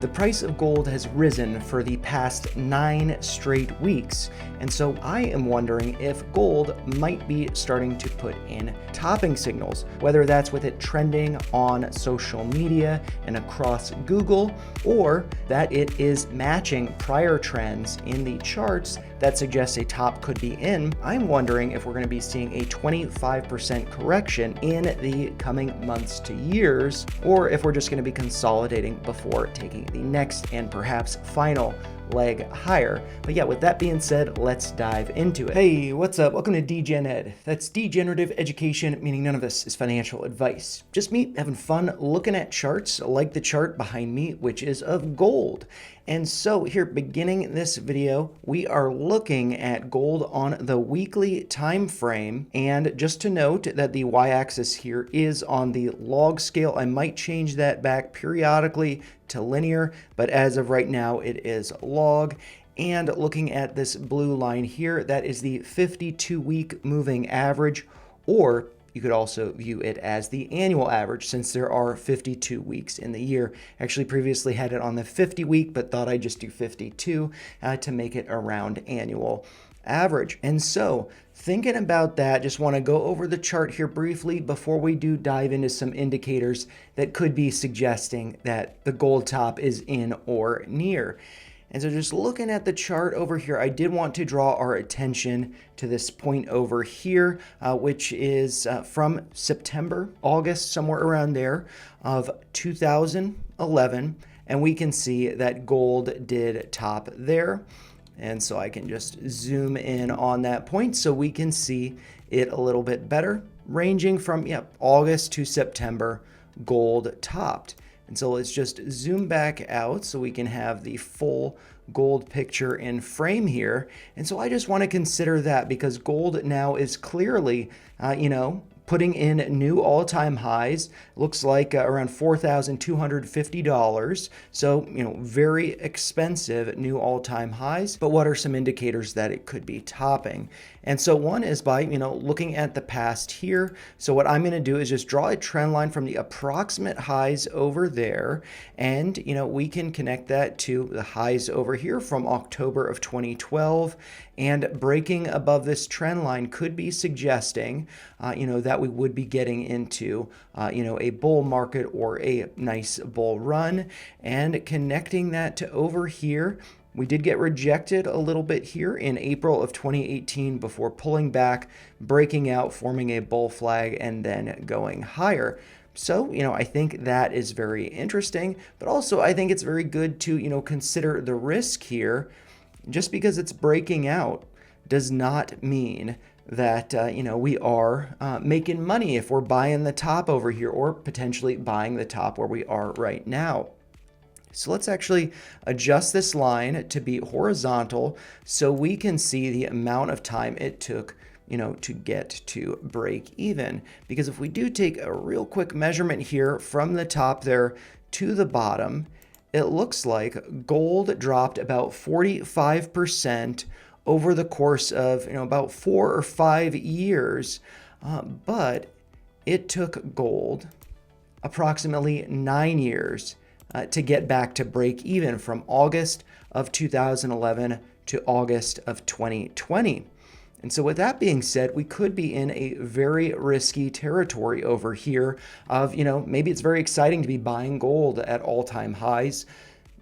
The price of gold has risen for the past 9 straight weeks, and so I am wondering if gold might be starting to put in topping signals, whether that's with it trending on social media and across Google, or that it is matching prior trends in the charts that suggests a top could be in. I'm wondering if we're going to be seeing a 25% correction in the coming months to years, or if we're just going to be consolidating before taking the next and perhaps final leg higher. But yeah, with that being said, let's dive into it. Hey, what's up? Welcome to DGen Ed. That's degenerative education, meaning none of this is financial advice. Just me having fun looking at charts like the chart behind me, which is of gold. And so here, beginning this video, we are looking at gold on the weekly time frame. And just to note that the y-axis here is on the log scale. I might change that back periodically to linear, but as of right now, it is log. And looking at this blue line here, that is the 52-week moving average, or you could also view it as the annual average since there are 52 weeks in the year. Actually previously had it on the 50 week, but thought I'd just do 52 to make it a round annual average. And so thinking about that, just want to go over the chart here briefly before we do dive into some indicators that could be suggesting that the gold top is in or near. And so just looking at the chart over here, I did want to draw our attention to this point over here, which is from September, August, somewhere around there of 2011. And we can see that gold did top there. And so I can just zoom in on that point so we can see it a little bit better, ranging from August to September, gold topped. And so let's just zoom back out so we can have the full gold picture in frame here. And so I just want to consider that because gold now is clearly, putting in new all-time highs. Looks like around $4,250. So, very expensive new all-time highs. But what are some indicators that it could be topping? And so one is by, looking at the past here. So what I'm going to do is just draw a trend line from the approximate highs over there. And, we can connect that to the highs over here from October of 2012. And breaking above this trend line could be suggesting, that we would be getting into, a bull market or a nice bull run. And connecting that to over here, we did get rejected a little bit here in April of 2018 before pulling back, breaking out, forming a bull flag, and then going higher. So, I think that is very interesting, but also I think it's very good to, consider the risk here. Just because it's breaking out does not mean that, we are making money if we're buying the top over here or potentially buying the top where we are right now. So let's actually adjust this line to be horizontal so we can see the amount of time it took to get to break even. Because if we do take a real quick measurement here from the top there to the bottom, it looks like gold dropped about 45% over the course of about 4 or 5 years, but it took gold approximately 9 years to get back to break even from August of 2011 to August of 2020. And so with that being said, we could be in a very risky territory over here of, maybe it's very exciting to be buying gold at all-time highs,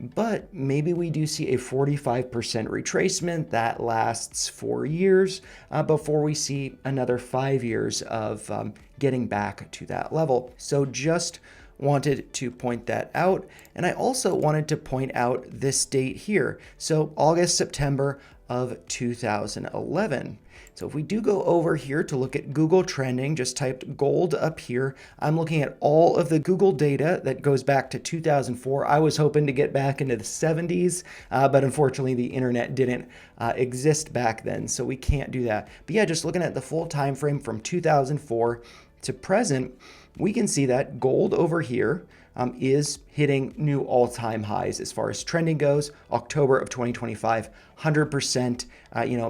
but maybe we do see a 45% retracement that lasts 4 years before we see another 5 years of getting back to that level. So just wanted to point that out. And I also wanted to point out this date here. So August, September of 2011. So if we do go over here to look at Google trending, just typed gold up here. I'm looking at all of the Google data that goes back to 2004. I was hoping to get back into the 70s, but unfortunately the internet didn't exist back then, so we can't do that. But yeah, just looking at the full time frame from 2004 to present, we can see that gold over here is hitting new all-time highs as far as trending goes. October of 2025, 100%,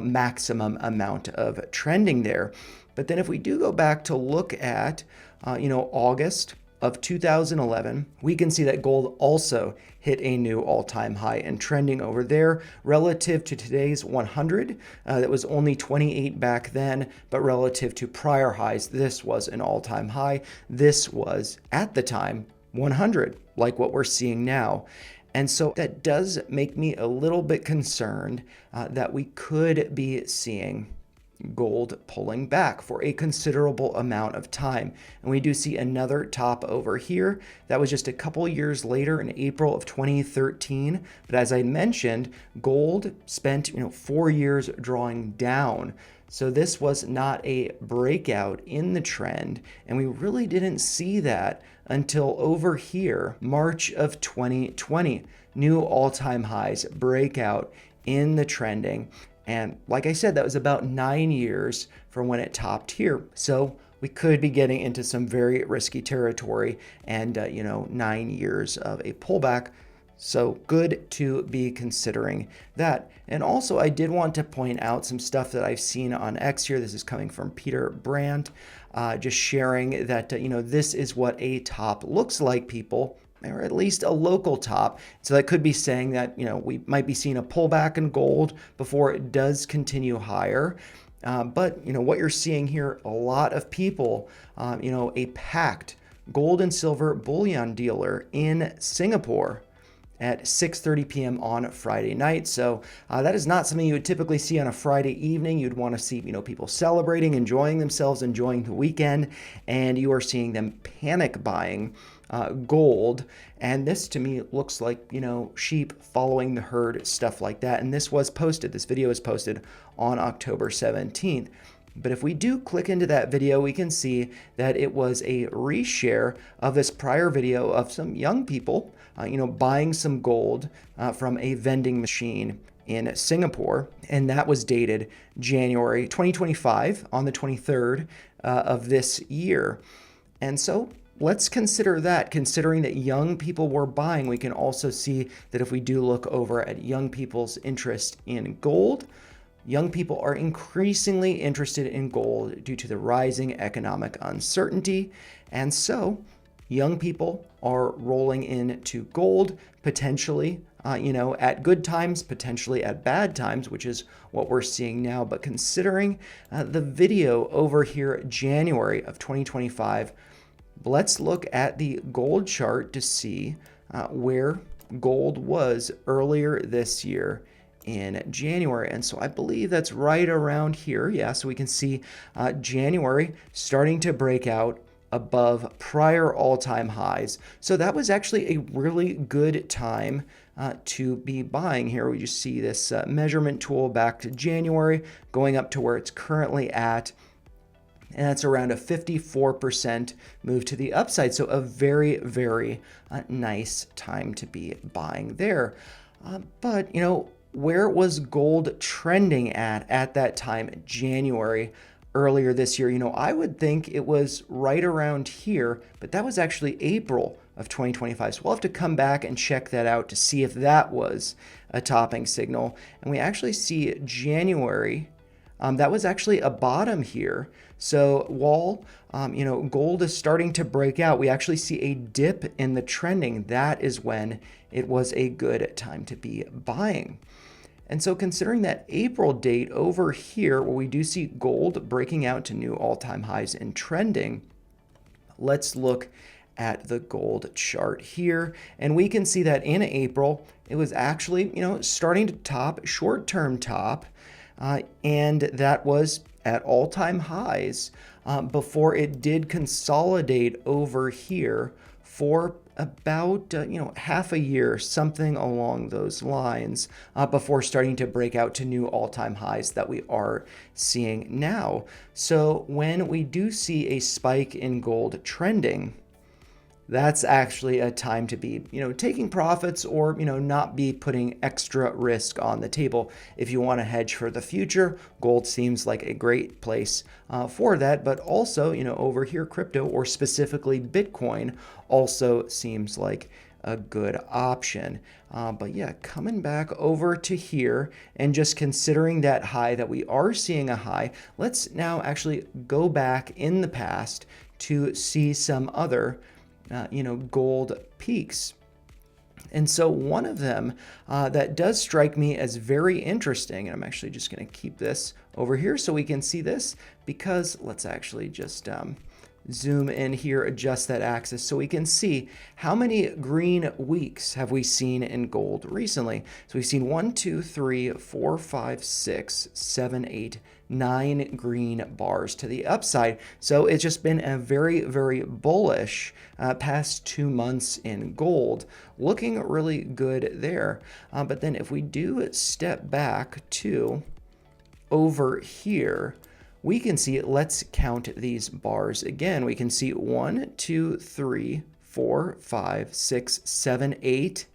maximum amount of trending there. But then if we do go back to look at, August of 2011, we can see that gold also hit a new all-time high and trending over there relative to today's 100. That was only 28 back then, but relative to prior highs, this was an all-time high. This was, at the time, 100, like what we're seeing now. And so that does make me a little bit concerned that we could be seeing gold pulling back for a considerable amount of time. And we do see another top over here. That was just a couple years later in April of 2013. But as I mentioned, gold spent 4 years drawing down. So this was not a breakout in the trend. And we really didn't see that until over here, March of 2020. New all-time highs breakout in the trending. And like I said, that was about 9 years from when it topped here. So we could be getting into some very risky territory and, 9 years of a pullback. So good to be considering that. And also, I did want to point out some stuff that I've seen on X here. This is coming from Peter Brandt, just sharing that, this is what a top looks like, people, or at least a local top. So that could be saying that, we might be seeing a pullback in gold before it does continue higher. But, what you're seeing here, a lot of people, a packed gold and silver bullion dealer in Singapore at 6:30 p.m. on Friday night. So that is not something you would typically see on a Friday evening. You'd want to see, people celebrating, enjoying themselves, enjoying the weekend, and you are seeing them panic buying gold. And this to me looks like, sheep following the herd, stuff like that. And this video was posted on October 17th. But if we do click into that video, we can see that it was a reshare of this prior video of some young people, buying some gold from a vending machine in Singapore. And that was dated January 2025 on the 23rd of this year. And so let's consider that. Considering that young people were buying, we can also see that if we do look over at young people's interest in gold, young people are increasingly interested in gold due to the rising economic uncertainty. And so young people are rolling into gold, potentially, at good times, potentially at bad times, which is what we're seeing now. But considering the video over here, January of 2025, let's look at the gold chart to see where gold was earlier this year in January. And so I believe that's right around here. Yeah, so we can see January starting to break out above prior all-time highs. So that was actually a really good time to be buying here. We just see this measurement tool back to January going up to where it's currently at. And that's around a 54% move to the upside. So a very, very nice time to be buying there. But, where was gold trending at that time, January, earlier this year? I would think it was right around here, but that was actually April of 2025. So we'll have to come back and check that out to see if that was a topping signal. And we actually see January, that was actually a bottom here. So while, gold is starting to break out, we actually see a dip in the trending. That is when it was a good time to be buying. And so considering that April date over here, where we do see gold breaking out to new all-time highs and trending, let's look at the gold chart here. And we can see that in April, it was actually, starting to top, short-term top, and that was at all-time highs before it did consolidate over here for about half a year, something along those lines, before starting to break out to new all-time highs that we are seeing now. So when we do see a spike in gold trending, that's actually a time to be, taking profits or, not be putting extra risk on the table. If you want to hedge for the future, gold seems like a great place for that. But also, over here, crypto, or specifically Bitcoin, also seems like a good option. But yeah, coming back over to here and just considering that high, that we are seeing a high, let's now actually go back in the past to see some other gold peaks. And so one of them that does strike me as very interesting, and I'm actually just going to keep this over here so we can see this, because let's actually just zoom in here, adjust that axis so we can see how many green weeks have we seen in gold recently. So we've seen 1, 2, 3, 4, 5, 6, 7, 8, 9 green bars to the upside. So it's just been a very, very bullish past 2 months in gold, looking really good there. But then if we do step back to over here, we can see, let's count these bars again. We can see 1, 2, 3, 4, 5, 6, 7, 8,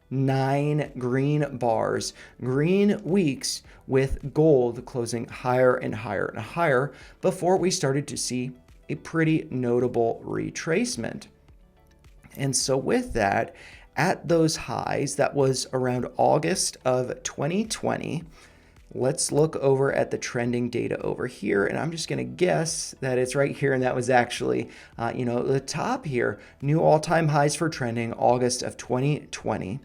9 green bars, green weeks with gold closing higher and higher and higher before we started to see a pretty notable retracement. And so with that, at those highs, that was around August of 2020, let's look over at the trending data over here, and I'm just going to guess that it's right here, and that was actually, the top here, new all-time highs for trending, August of 2020.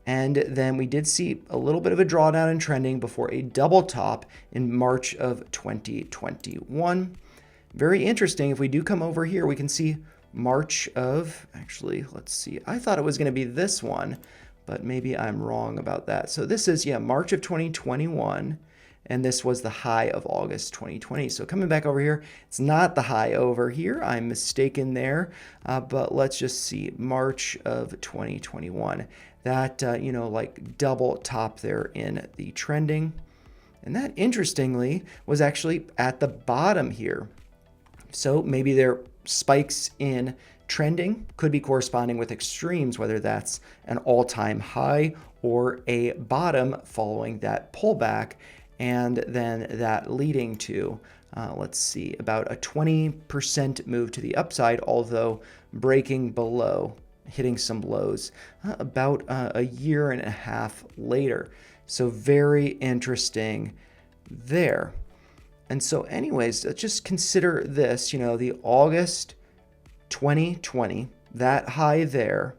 And then we did see a little bit of a drawdown in trending before a double top in March of 2021. Very interesting. If we do come over here, we can see March of, actually, let's see, I thought it was going to be this one, but maybe I'm wrong about that. So this is, March of 2021, and this was the high of August 2020. So coming back over here, it's not the high over here. I'm mistaken there, but let's just see, March of 2021. That, like double top there in the trending. And that, interestingly, was actually at the bottom here. So maybe there spikes in trending could be corresponding with extremes, whether that's an all-time high or a bottom following that pullback, and then that leading to, let's see, about a 20% move to the upside, although breaking below, hitting some lows about a year and a half later. So very interesting there. And so anyways, let's just consider this, the August 2020, that high there.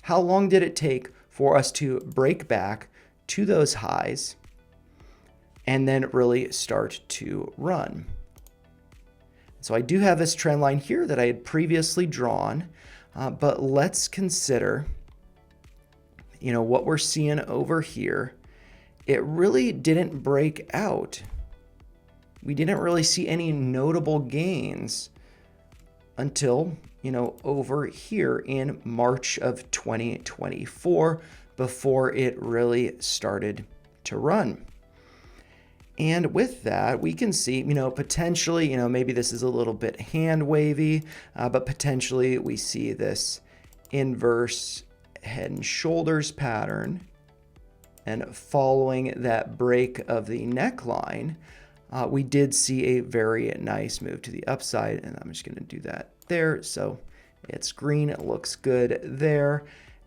How long did it take for us to break back to those highs and then really start to run? So I do have this trend line here that I had previously drawn, but let's consider, what we're seeing over here. It really didn't break out. We didn't really see any notable gains until, over here in March of 2024, before it really started to run. And with that, we can see, potentially, maybe this is a little bit hand wavy, but potentially we see this inverse head and shoulders pattern. And following that break of the neckline, we did see a very nice move to the upside, and I'm just going to do that there. So it's green, it looks good there.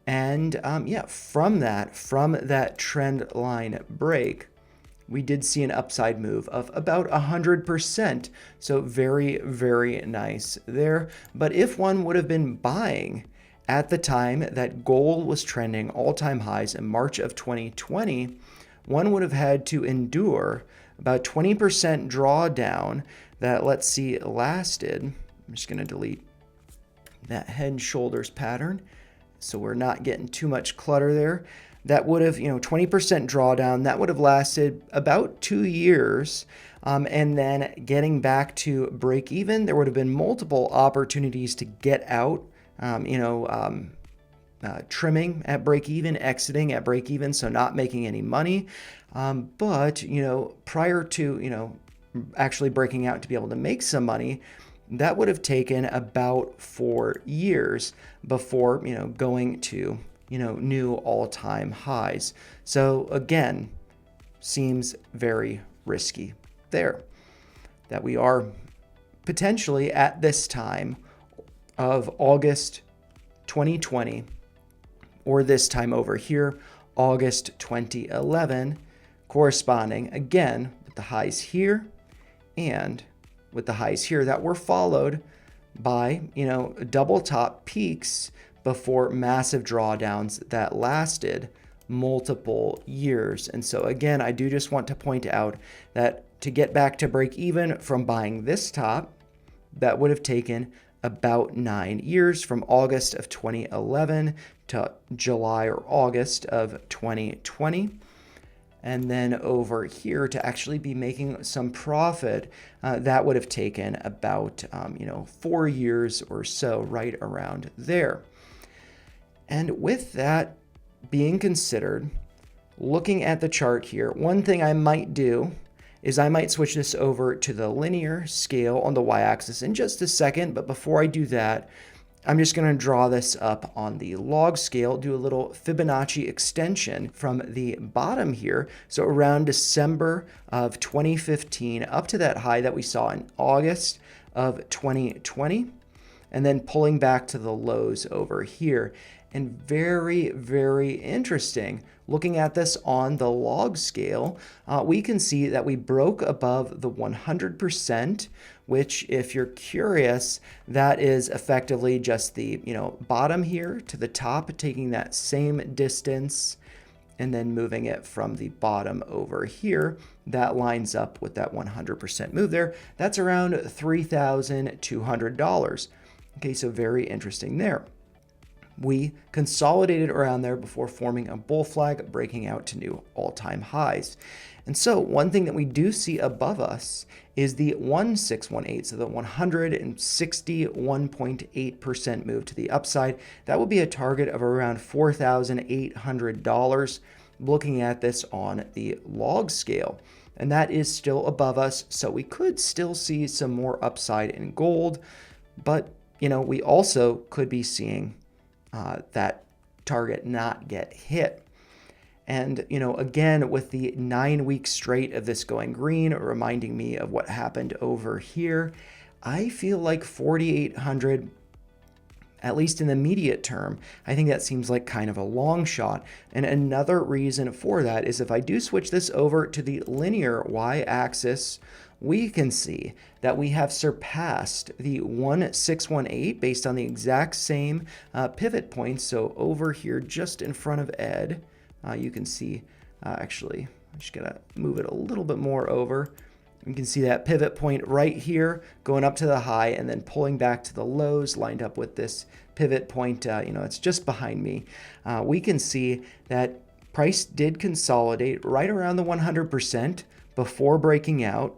And from that trend line break, we did see an upside move of about 100%. So very, very nice there. But if one would have been buying at the time that gold was trending all-time highs in March of 2020, one would have had to endure about 20% drawdown that, let's see, lasted. I'm just going to delete that head and shoulders pattern so we're not getting too much clutter there. That would have, 20% drawdown, that would have lasted about 2 years. And then getting back to break even, there would have been multiple opportunities to get out, trimming at break even, exiting at break even, so not making any money. But, prior to, actually breaking out to be able to make some money, that would have taken about 4 years before, going to, new all-time highs. So again, seems very risky there that we are potentially at this time of August 2020, or this time over here, August 2011, corresponding again with the highs here and with the highs here that were followed by, double top peaks before massive drawdowns that lasted multiple years. And so again, I do just want to point out that to get back to break even from buying this top, that would have taken about 9 years, from August of 2011 to July or August of 2020. And then over here to actually be making some profit, that would have taken about 4 years or so, right around there. And with that being considered, looking at the chart here, one thing I might do is I might switch this over to the linear scale on the y-axis in just a second. But before I do that, I'm just going to draw this up on the log scale, do a little Fibonacci extension from the bottom here. So around December of 2015 up to that high that we saw in August of 2020, and then pulling back to the lows over here. And very, very interesting. Looking at this on the log scale, we can see that we broke above the 100%, which, if you're curious, that is effectively just the bottom here to the top, taking that same distance and then moving it from the bottom over here. That lines up with that 100% move there. That's around $3,200. Okay, so very interesting there. We consolidated around there before forming a bull flag, breaking out to new all-time highs. And so one thing that we do see above us is the 1618, so the 161.8% move to the upside. That will be a target of around $4,800 looking at this on the log scale. And that is still above us, so we could still see some more upside in gold, but we also could be seeing that target not get hit. And, again, with the 9 week straight of this going green, reminding me of what happened over here, I feel like 4,800, at least in the immediate term, I think that seems like kind of a long shot. And another reason for that is if I do switch this over to the linear y-axis, we can see that we have surpassed the 1618 based on the exact same pivot points. So over here, just in front of Ed, you can see, actually, I'm just gonna move it a little bit more over. You can see that pivot point right here going up to the high and then pulling back to the lows, lined up with this pivot point. It's just behind me. We can see that price did consolidate right around the 100% before breaking out.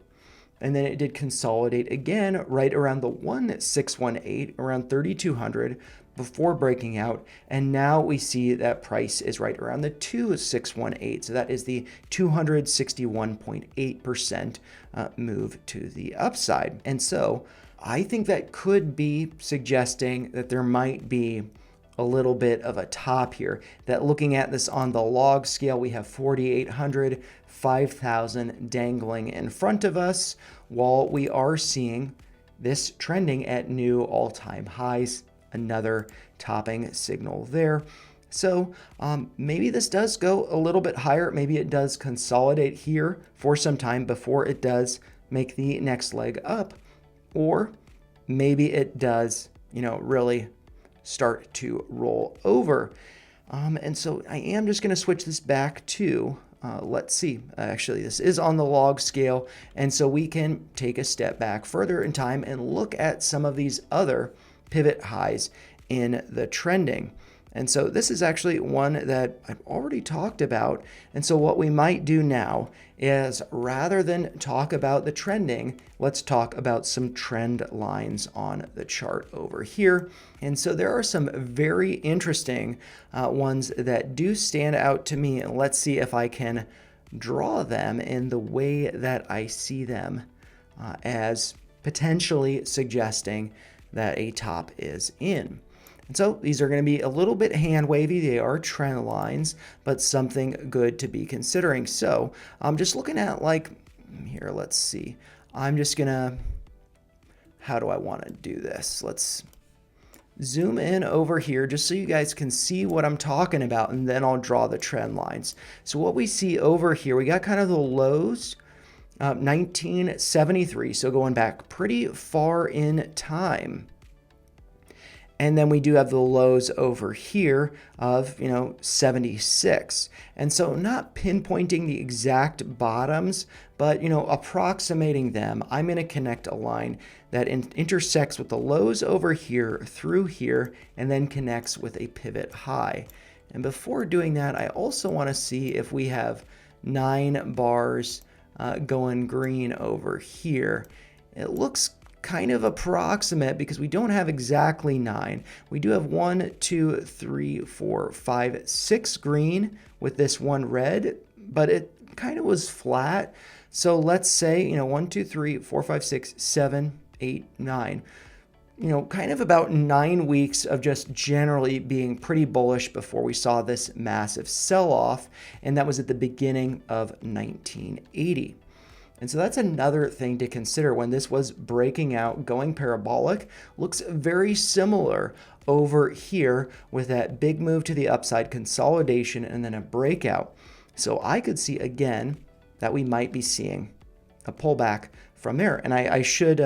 And then it did consolidate again right around the 1618, around 3,200 before breaking out. And now we see that price is right around the 2618. So that is the 261.8% move to the upside. And so I think that could be suggesting that there might be a little bit of a top here, that looking at this on the log scale, we have 4,800, 5,000 dangling in front of us, while we are seeing this trending at new all-time highs, another topping signal there. So maybe this does go a little bit higher. Maybe it does consolidate here for some time before it does make the next leg up, or maybe it does, really start to roll over. And so I am just going to switch this back to, let's see, actually this is on the log scale. And so we can take a step back further in time and look at some of these other pivot highs in the trending. And so this is actually one that I've already talked about. And so what we might do now is, rather than talk about the trending, let's talk about some trend lines on the chart over here. And so there are some very interesting ones that do stand out to me. And let's see if I can draw them in the way that I see them as potentially suggesting that a top is in. And so these are going to be a little bit hand wavy. They are trend lines, but something good to be considering. So I'm just looking at, like, here, let's see. I'm just going to, how do I want to do this? Let's zoom in over here just so you guys can see what I'm talking about, and then I'll draw the trend lines. So what we see over here, we got kind of the lows, 1973, so going back pretty far in time. And then we do have the lows over here of, 76. And so not pinpointing the exact bottoms, but, approximating them, I'm going to connect a line that intersects with the lows over here through here and then connects with a pivot high. And before doing that, I also want to see if we have 9 bars going green over here. It looks kind of approximate because we don't have exactly 9. We do have 1, 2, 3, 4, 5, 6 green with this one red, but it kind of was flat. So let's say, 1, 2, 3, 4, 5, 6, 7, 8, 9. Kind of about 9 weeks of just generally being pretty bullish before we saw this massive sell-off, and that was at the beginning of 1980. And so that's another thing to consider when this was breaking out, going parabolic. Looks very similar over here with that big move to the upside, consolidation, and then a breakout. So I could see again that we might be seeing a pullback from there. And I should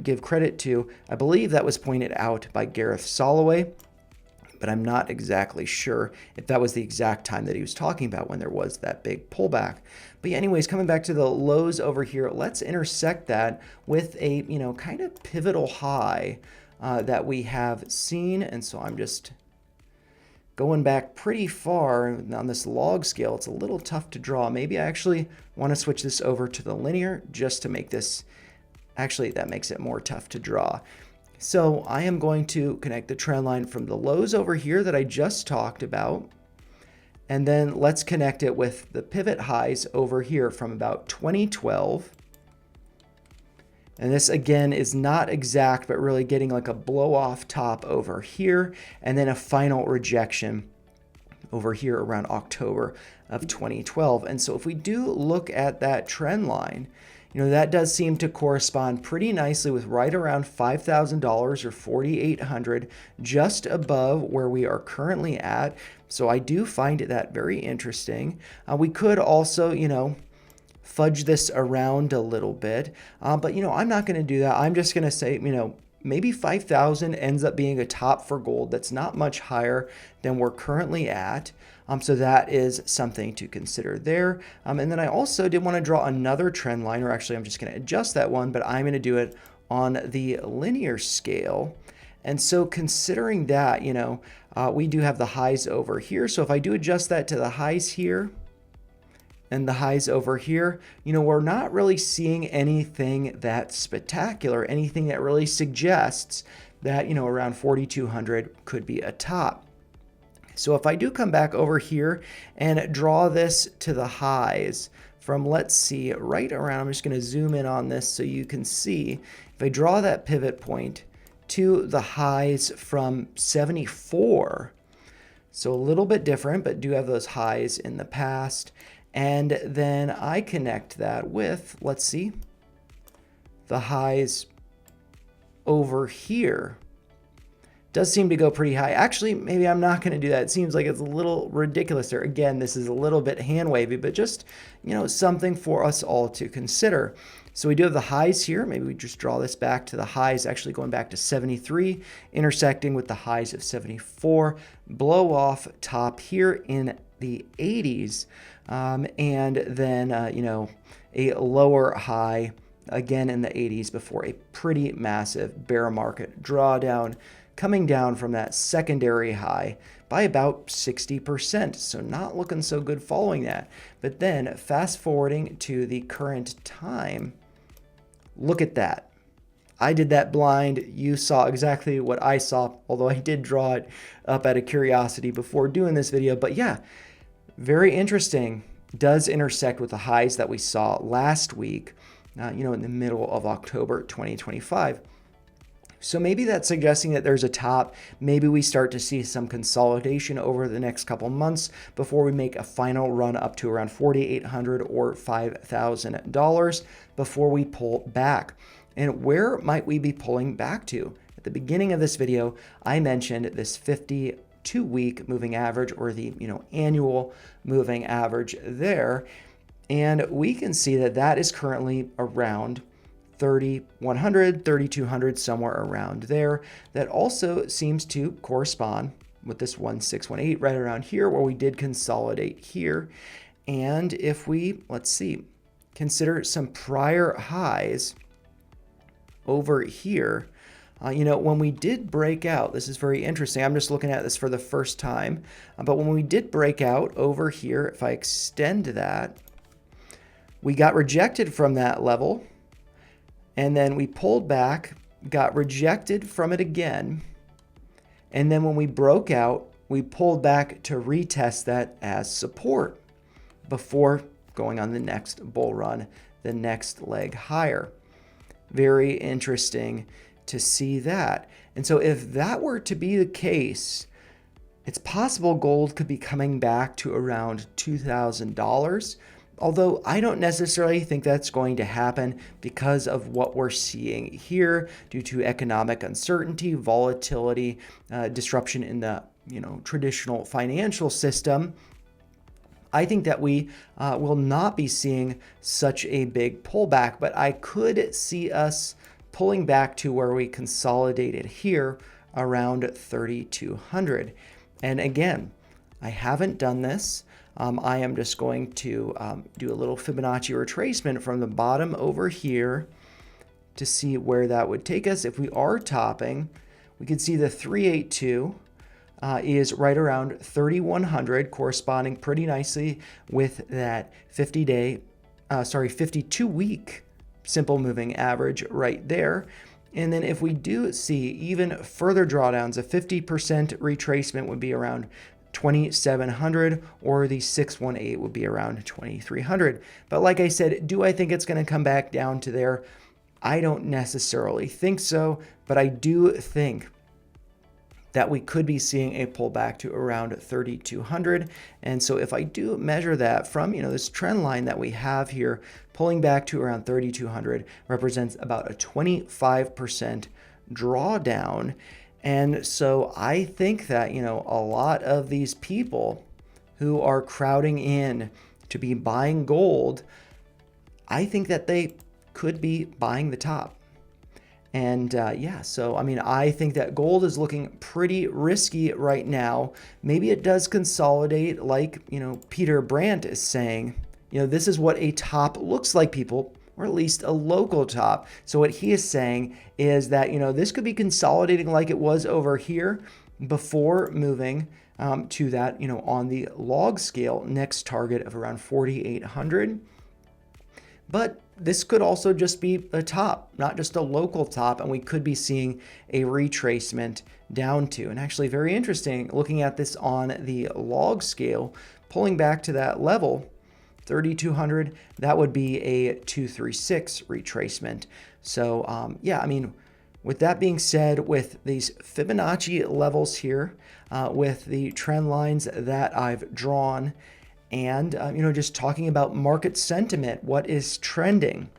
give credit to, I believe that was pointed out by Gareth Soloway, but I'm not exactly sure if that was the exact time that he was talking about when there was that big pullback. But yeah, anyways, coming back to the lows over here, let's intersect that with a, kind of pivotal high that we have seen. And so I'm just going back pretty far on this log scale. It's a little tough to draw. Maybe I actually want to switch this over to the linear just to make this, actually that makes it more tough to draw. So I am going to connect the trend line from the lows over here that I just talked about. And then let's connect it with the pivot highs over here from about 2012. And this again is not exact, but really getting like a blow off top over here and then a final rejection over here around October of 2012. And so if we do look at that trend line, that does seem to correspond pretty nicely with right around $5,000 or $4,800, just above where we are currently at. So I do find that very interesting. We could also, fudge this around a little bit, but I'm not going to do that. I'm just going to say, maybe 5,000 ends up being a top for gold. That's not much higher than we're currently at. So that is something to consider there. And then I also did want to draw another trend line, or actually I'm just going to adjust that one, but I'm going to do it on the linear scale. And so considering that, we do have the highs over here. So if I do adjust that to the highs here and the highs over here, we're not really seeing anything that spectacular, anything that really suggests that, around 4,200 could be a top. So if I do come back over here and draw this to the highs from, let's see, right around, I'm just going to zoom in on this so you can see, if I draw that pivot point to the highs from 74, so a little bit different, but do have those highs in the past. And then I connect that with, let's see, the highs over here. Does seem to go pretty high. Actually, maybe I'm not going to do that. It seems like it's a little ridiculous there. Again, this is a little bit hand wavy, but just, something for us all to consider. So we do have the highs here. Maybe we just draw this back to the highs, actually going back to 73, intersecting with the highs of 74, blow off top here in the 80s, and then, a lower high again in the 80s before a pretty massive bear market drawdown, coming down from that secondary high by about 60%. So not looking so good following that. But then fast forwarding to the current time, look at that. I did that blind. You saw exactly what I saw, although I did draw it up out of curiosity before doing this video. But yeah, very interesting. Does intersect with the highs that we saw last week, in the middle of October 2025. So maybe that's suggesting that there's a top. Maybe we start to see some consolidation over the next couple months before we make a final run up to around $4,800 or $5,000 before we pull back. And where might we be pulling back to? At the beginning of this video, I mentioned this 52-week moving average, or the annual moving average there. And we can see that that is currently around 3,100, 3,200, somewhere around there. That also seems to correspond with this 1,618 right around here where we did consolidate here. And if we, let's see, consider some prior highs over here, when we did break out, this is very interesting. I'm just looking at this for the first time. But when we did break out over here, if I extend that, we got rejected from that level. And then we pulled back, got rejected from it again. And then when we broke out, we pulled back to retest that as support before going on the next bull run, the next leg higher. Very interesting to see that. And so if that were to be the case, it's possible gold could be coming back to around $2,000. Although I don't necessarily think that's going to happen because of what we're seeing here due to economic uncertainty, volatility, disruption in the traditional financial system. I think that we will not be seeing such a big pullback, but I could see us pulling back to where we consolidated here around 3,200. And again, I haven't done this. I am just going to do a little Fibonacci retracement from the bottom over here to see where that would take us. If we are topping, we can see the 382 is right around 3,100, corresponding pretty nicely with that 52-week simple moving average right there. And then if we do see even further drawdowns, a 50% retracement would be around 2,700, or the 618 would be around 2,300. But like I said, do I think it's going to come back down to there? I don't necessarily think so, but I do think that we could be seeing a pullback to around 3,200. And so if I do measure that from, this trend line that we have here, pulling back to around 3,200 represents about a 25% drawdown. And so I think that, a lot of these people who are crowding in to be buying gold, I think that they could be buying the top. And I think that gold is looking pretty risky right now. Maybe it does consolidate like, Peter Brandt is saying. This is what a top looks like, people, or at least a local top. So what he is saying is that, this could be consolidating like it was over here before moving to that, on the log scale, next target of around 4,800. But this could also just be a top, not just a local top, and we could be seeing a retracement down to. And actually very interesting, looking at this on the log scale, pulling back to that level, 3,200, that would be a 236 retracement. So with that being said, with these Fibonacci levels here, with the trend lines that I've drawn, and just talking about market sentiment, what is trending,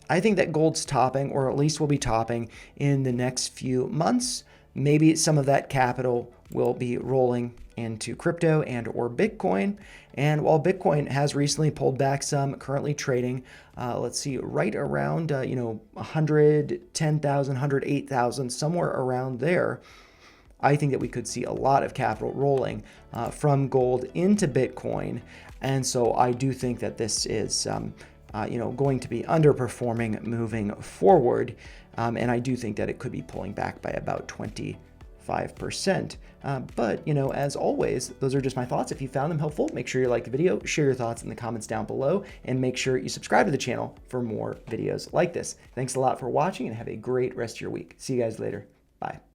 I think that gold's topping, or at least will be topping in the next few months. Maybe some of that capital will be rolling into crypto and or Bitcoin. And while Bitcoin has recently pulled back some, currently trading, right around 110,000, 108,000, somewhere around there. I think that we could see a lot of capital rolling from gold into Bitcoin. And so I do think that this is going to be underperforming moving forward. And I do think that it could be pulling back by about 25%. But as always, those are just my thoughts. If you found them helpful, make sure you like the video, share your thoughts in the comments down below, and make sure you subscribe to the channel for more videos like this. Thanks a lot for watching, and have a great rest of your week. See you guys later. Bye.